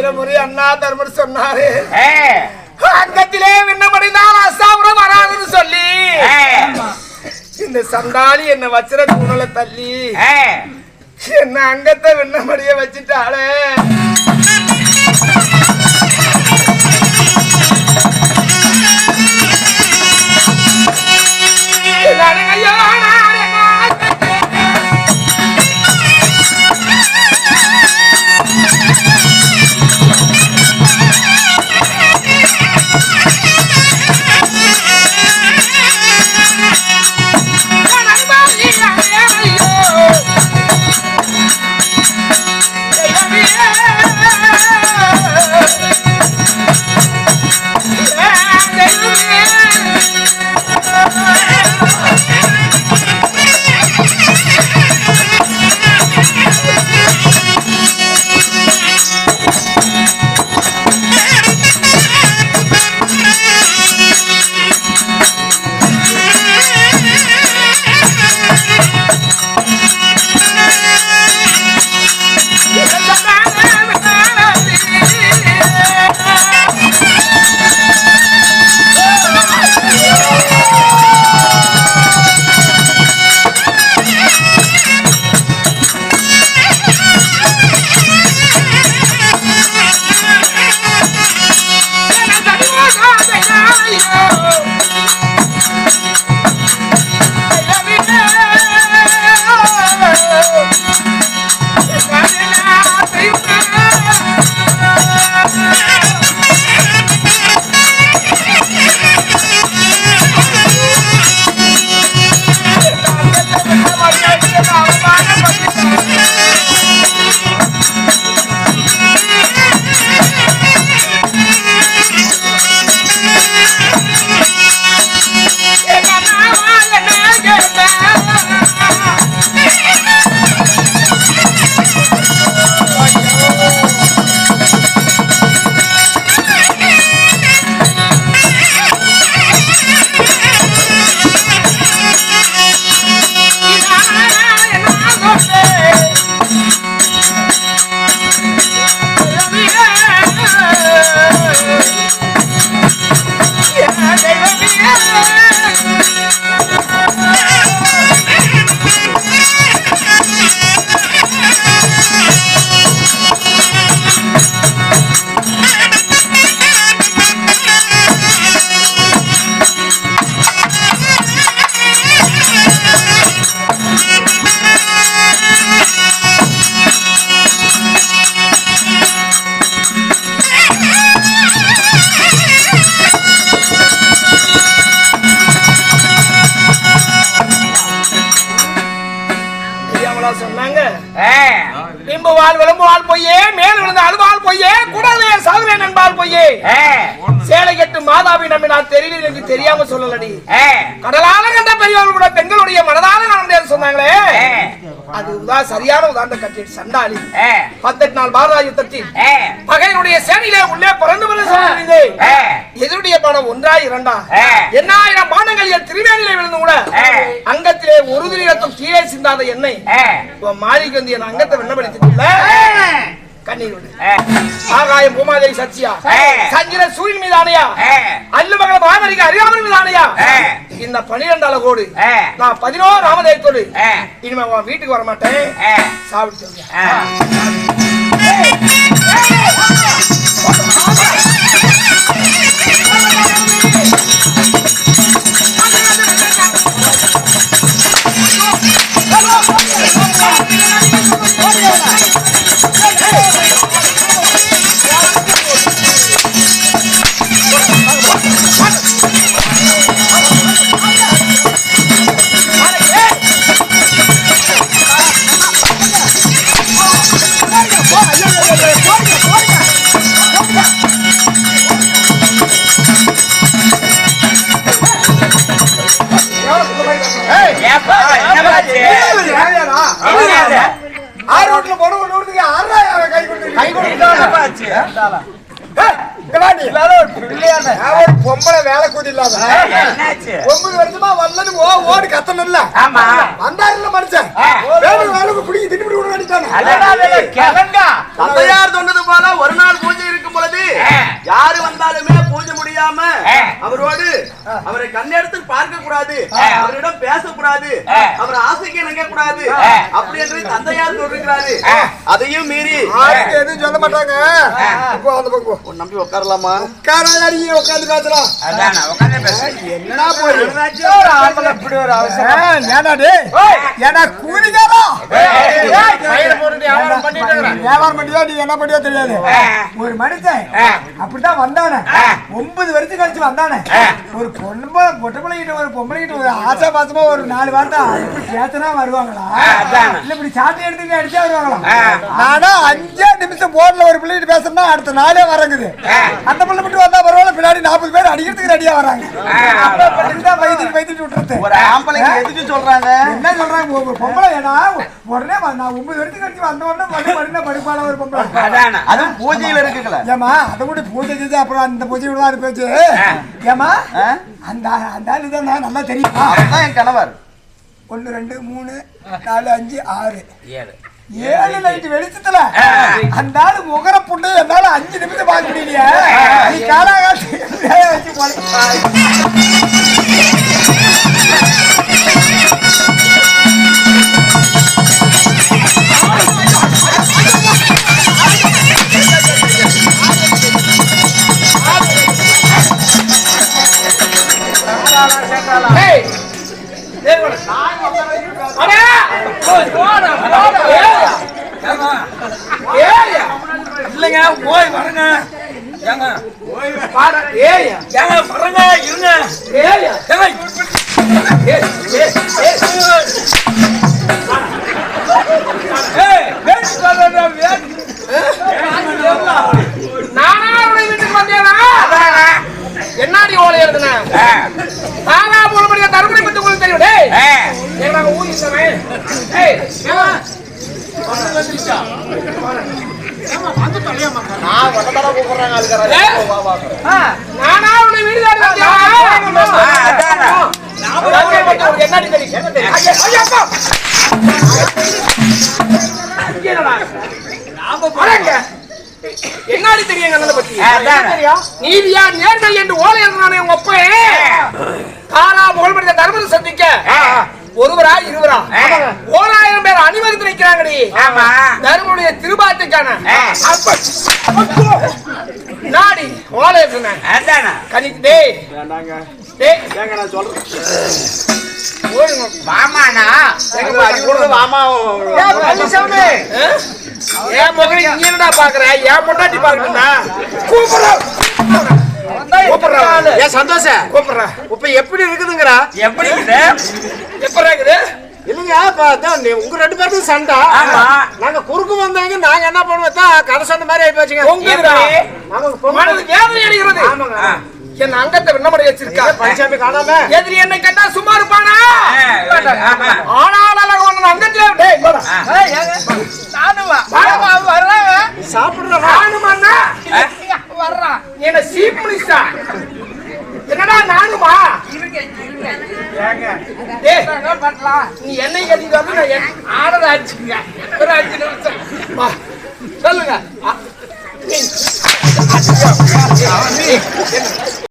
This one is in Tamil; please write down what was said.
ஆயிரம் முறை அண்ணா தர்மர் சொன்னாரு. அங்கத்திலே விண்ணப்படினால் அசாபுரம் வராதுன்னு சொல்லி இந்த சண்டாளி என்ன வச்சிர தூணல தள்ளி என்ன அங்கத்தை விண்ணப்படிய வச்சுட்டாளே. சேலை கட்டு மாதாவி நம்பி நான் தெரியல என்று தெரியாம சொல்லலடி. கடலால கண்ட பெரியவர்கள் கூட பெண்களுடைய மனதான நான் சொன்னாங்களே, அது சரியான உதாரண கட்டி சண்டாளி 18 நாள் பாரத யுத்தத்தில் பகையினுடைய சேனையிலே உள்ளே பிறந்து எதிருடைய பானம் 1 2 8000 பானங்கள் என் திருவேணியிலே விழுந்து கூட அங்கத்திலே ஒரு துளிரத்தும் கீழே சிந்தாத எண்ணெய் மாளிகை வந்து என் அங்கத்தை வெண்ணப்படுத்திட்டுள்ள கண்ணீரோடு ஆகாயம் பூமாதேவி சச்சியா சந்திர சூரியன் மீது ஆணையா அல்லு மகள் மாமரிக்கு அறியாமல் மீது ஆணையா இந்த 12 கோடு நான் 11 ராமதேவத்தோடு இனிமே உன் வீட்டுக்கு வர மாட்டேன். சாப்பிட்டு பொம்பளை வேலை கூடி இல்லாத 9 வருஷமா வல்லது ஓடி கத்தணும் இல்ல வந்தாருல மனுஷன் வேலைக்கு பிடிக்க திட்டு விட வேண்டிட்டாங்க. தந்தையார் சொன்னது போல ஒரு நாள் பூஜை இருக்கும் பொழுது யாரு வந்தாலுமே பூஜை முடியாம அவரோடு அவரை கண்ணெடுத்து பார்க்க கூடாது, அவரிடம் பேசக்கூடாது, அவர் ஆசைக்கு நினைக்க கூடாது அப்படி என்று தந்தையார் சொல்லிருக்கிறாரு. அதையும் மீறி எதுவும் சொல்ல மாட்டாங்க. நம்பி உட்காரலாமா? உட்காந்து பேசலாம். என்னடா போய் இப்படி ஒரு அவசரம் ஏன்னா கூலிக்காரா வியாபாரம் பண்ணியா நீ என்ன பண்ணியோ தெரியாது. ஒரு மனுஷன் அப்படித்தான் வந்தானே 9 வருஷம் கழிச்சு வந்தானே ஒரு பொட்டப்பிள்ளைகிட்ட ஒரு பொம்பளைகிட்ட ஒரு ஆசா பாசமா ஒரு 4 வார்த்தை எப்படி பேசினா வருவாங்களா இல்ல இப்படி சாட்டி எடுத்து அடிச்சா வருவாங்களா? ஆனா 5 நிமிஷம் போன்ல ஒரு பிள்ளைகிட்ட பேசணும்னா அடுத்த நாளே வரங்குது. அந்த பிள்ளை மட்டும் வந்தா பரவாயில்ல, பின்னாடி 40 பேர் அடிக்கிறதுக்கு ரெடியா வராங்க. வைத்திட்டு விட்டுறது ஒரு ஆம்பளைங்க எதுக்கு சொல்றாங்க? என்ன சொல்றாங்க? ஒரு பொம்பளை ஏன்னா உடனே நான் 9 வருஷம் கழிச்சு வந்த உடனே படிப்பான ஒரு பொம்பளை அது பூஜையில இருக்குங்களா? ஏமா அதை கூட பூஜை செஞ்சு அப்புறம் அந்த பூஜை விடுவா இருப்பேச்சு. ஏமா அந்த ஆளு தான் நல்லா தெரியுமா? அதுதான் என் கணவர். 1 2 3 4 5 6 7 லைட் வெளிச்சத்துல அந்த ஆளு முகர புண்ணு என்னால 5 நிமிஷம் பார்க்க முடியலையா? நீ காலாகாசி வச்சு இல்லைங்க போய் வரங்க வரங்க இருங்க. நானா வீட்டுக்கு வந்தேனா என்னாடி ஓலை எழுதுன தானா போல முடிய தருமணி பத்தி உங்களுக்கு தெரியும். நாங்க ஊர் நானா உன்னை வீடு என்னாடி என்னாடி தெரியும் அண்ணனை பத்தி? நீதியா நேர்மை என்று ஓலை எழுதினானே உங்க அப்ப தானா புகழ்பெற்ற தர்மத்தை சந்திக்க ஒருவரா இருவரா 1000 பேர் அணிவகுத்து நிற்கிறாங்கடி. தர்மனுடைய திருபாட்டுக்கான நாடி ஓலை கணிக்கு டேய் நான் சொல்றேன் வாமாண்ணா என் மகன் இங்க என்னடா பாக்குற? என் பொண்டாட்டி பாக்குறா சந்தோஷம் கூப்பிடுறா. இப்ப எப்படி இருக்குதுங்கிறா? எப்படி இருக்குது இல்லைங்க உங்க 2 பேருக்கும் சண்டை. நாங்க குறுக்கு வந்தாங்க, நாங்க என்ன பண்ணுவோம் கதை சொன்ன மாதிரி ஆயி போச்சுங்க. வேதனை அடிக்கிறது. என் அங்கத்தை விண்ணப்படி வச்சிருக்கா பழனிசாமி காணாம எதிரி என்னை கேட்டா சும்மா இருப்பானா? ஆனால் அங்கத்துல சாப்பிடுறான் என்ன சீப் மினிஸ்டா என்னடா நானுமா நீ என்னை கட்டிட்டு ஆடத ஆச்சுங்க ஒரு 5 நிமிஷம் சொல்லுங்க.